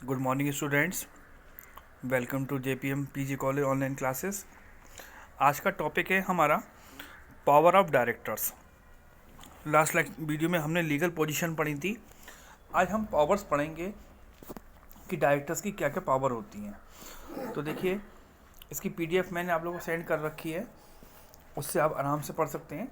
Good morning students, welcome to JPM PG college online classes. आज का topic है हमारा power of directors. Last video में हमने लीगल पोजीशन पढ़ी थी। आज हम पावर्स पढ़ेंगे कि डायरेक्टर्स की क्या क्या पावर होती हैं। तो देखिए, इसकी पीडीएफ मैंने आप लोगों को सेंड कर रखी है, उससे आप आराम से पढ़ सकते हैं।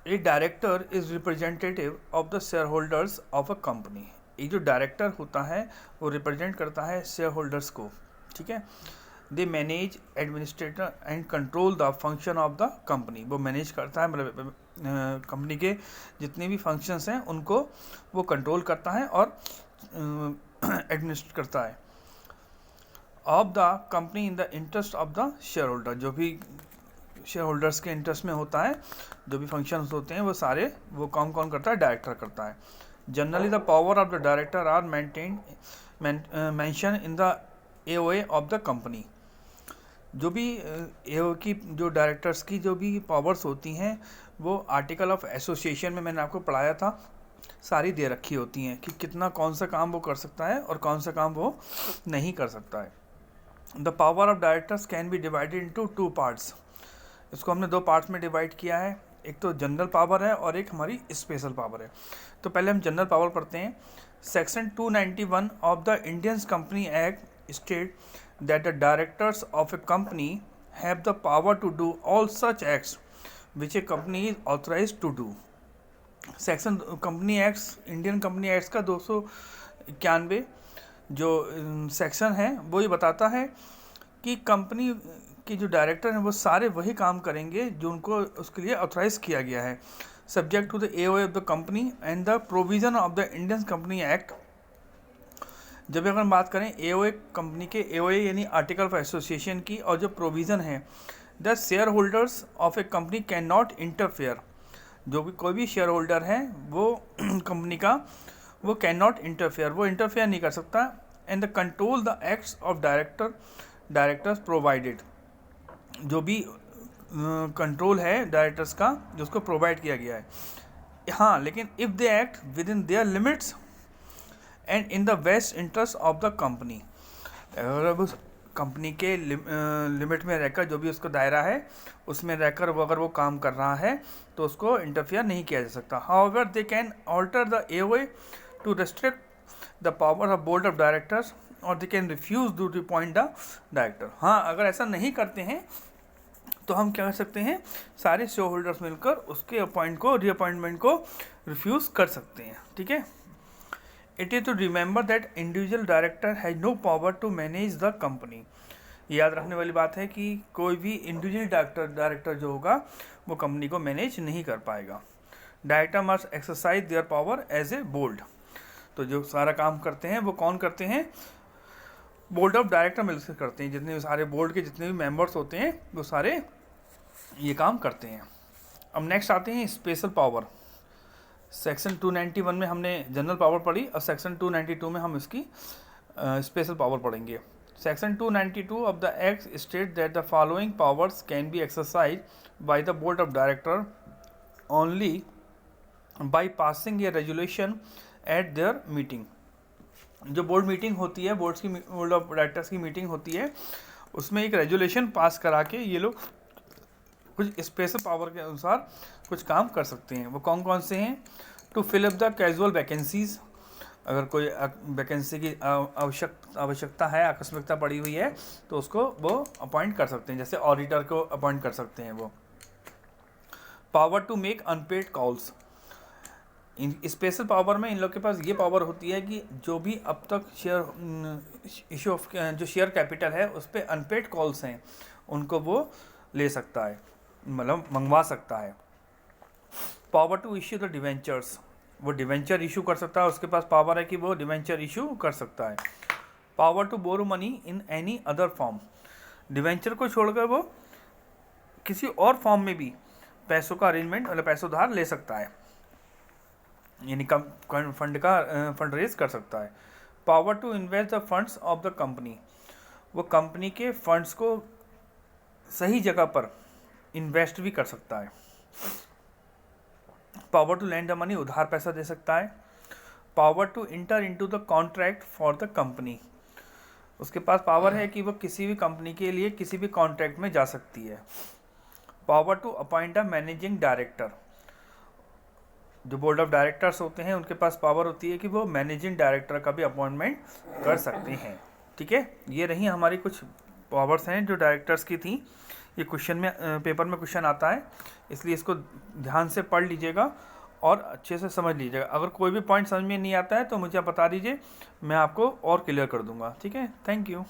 ए director is representative of the shareholders of a company. ये जो डायरेक्टर होता है वो रिप्रेजेंट करता है शेयर होल्डर्स को, ठीक है। They manage, administrator and control the function of the company. वो मैनेज करता है, मतलब कंपनी के जितने भी फंक्शंस हैं उनको वो कंट्रोल करता है और एडमिनिस्ट्रेट करता है। Of the company in the interest of the share holder, जो भी शेयर होल्डर्स के इंटरेस्ट में होता है, जो भी फंक्शंस होते हैं वो सारे वो काम कौन करता है? डायरेक्टर करता है। Generally the power of the director are mention in the AOA of the company. जो भी एओए की, जो डायरेक्टर्स की जो भी पावर्स होती हैं वो आर्टिकल ऑफ एसोसिएशन में मैंने आपको पढ़ाया था, सारी दे रखी होती हैं कि कितना कौन सा काम वो कर सकता है और कौन सा काम वो नहीं कर सकता है। The power of directors can be divided into two parts. इसको हमने दो पार्ट्स में डिवाइड किया है, एक तो जनरल पावर है और एक हमारी स्पेशल पावर है। तो पहले हम जनरल पावर पढ़ते हैं। Section 291 of the Indian company act state that the directors of a company have the power to do all such acts which a company is authorise to do. Section company acts, Indian company acts का 291 जो section है वो ये बताता है कि company कि जो डायरेक्टर हैं वो सारे वही काम करेंगे जो उनको उसके लिए ऑथराइज किया गया है, subject to the AOA of the company and the provision of the Indian company act. जब अगर हम बात करें एओए कंपनी के, एओए यानी आर्टिकल ऑफ एसोसिएशन की, और जो प्रोविज़न है, the shareholders of a company cannot interfere. जो भी कोई भी शेयर होल्डर है वो कंपनी का, वो कैन नॉट इंटरफेयर, वो इंटरफेयर नहीं कर सकता। And the control the acts of directors provided. जो भी कंट्रोल है डायरेक्टर्स का जो उसको प्रोवाइड किया गया है, हाँ, लेकिन if they act with in their limits and in the best interest of the company. अगर उस कंपनी के लिमिट में रहकर, जो भी उसका दायरा है उसमें रहकर वो अगर वो काम कर रहा है तो उसको इंटरफेयर नहीं किया जा सकता। However they can alter the AOA to restrict the power of board of directors और they can refuse to appoint the director. हाँ, अगर ऐसा नहीं करते हैं तो हम क्या कर सकते हैं, सारे शेयर होल्डर्स मिलकर उसके रीअपॉइंटमेंट को रिफ्यूज़ कर सकते हैं, ठीक है। It is to remember that individual director has no power to manage the company. याद रखने वाली बात है कि कोई भी इंडिविजुअल डायरेक्टर जो होगा वो कंपनी को मैनेज नहीं कर पाएगा। Director must exercise their power as a board. तो जो सारा काम करते हैं वो कौन करते हैं? बोर्ड ऑफ डायरेक्टर मिलकर करते हैं। जितने भी सारे बोर्ड के जितने भी मेंबर्स होते हैं वो सारे ये काम करते हैं। अब नेक्स्ट आते हैं स्पेशल पावर। सेक्शन 291 में हमने जनरल पावर पढ़ी और सेक्शन 292 में हम इसकी स्पेशल पावर पढ़ेंगे। Section 292 of the act state that the following powers can be exercise by the board of director only by passing A resolution eight their meeting. जो board meeting होती है, board of directors की meeting होती है, उसमें एक resolution pass करा के ये लोग कुछ स्पेशल पावर के अनुसार कुछ काम कर सकते हैं। वो कौन कौन से हैं? To fill up the casual vacancies. अगर कोई वैकेंसी की आवश्यकता है, आकस्मिकता पड़ी हुई है, तो उसको वो अपॉइंट कर सकते हैं, जैसे ऑडिटर को अपॉइंट कर सकते हैं वो। Power to make unpaid calls. Special power में इन लोग के पास ये पावर होती है कि जो भी अब तक शेयर इशू ऑफ जो शेयर कैपिटल है उस पर अनपेड कॉल्स हैं उनको वो ले सकता है, मतलब मंगवा सकता है। Power to issue the debentures. वो डिवेंचर इशू कर सकता है, उसके पास पावर है कि वो डिवेंचर इशू कर सकता है। Power to borrow money in any other form. Debenture को छोड़कर वो किसी और फॉर्म में भी पैसों का अरेंजमेंट, मतलब पैसों उधार ले सकता है, यानी कम फंड रेज कर सकता है। Power to invest the funds of the company. वो कंपनी के फंड्स को सही जगह पर इन्वेस्ट भी कर सकता है। Power to lend the money, उधार पैसा दे सकता है। Power to enter into the contract for the company, उसके पास पावर है कि वो किसी भी कंपनी के लिए किसी भी कॉन्ट्रैक्ट में जा सकती है। Power to appoint a managing director, जो बोर्ड ऑफ डायरेक्टर्स होते हैं उनके पास पावर होती है कि वो मैनेजिंग डायरेक्टर का भी अपॉइंटमेंट कर सकते हैं। ठीक है, ये रही हमारी कुछ पावर्स हैं जो डायरेक्टर्स की थी। ये क्वेश्चन में पेपर में क्वेश्चन आता है, इसलिए इसको ध्यान से पढ़ लीजिएगा और अच्छे से समझ लीजिएगा। अगर कोई भी पॉइंट समझ में नहीं आता है तो मुझे आप बता दीजिए, मैं आपको और क्लियर कर दूंगा। ठीक है, थैंक यू।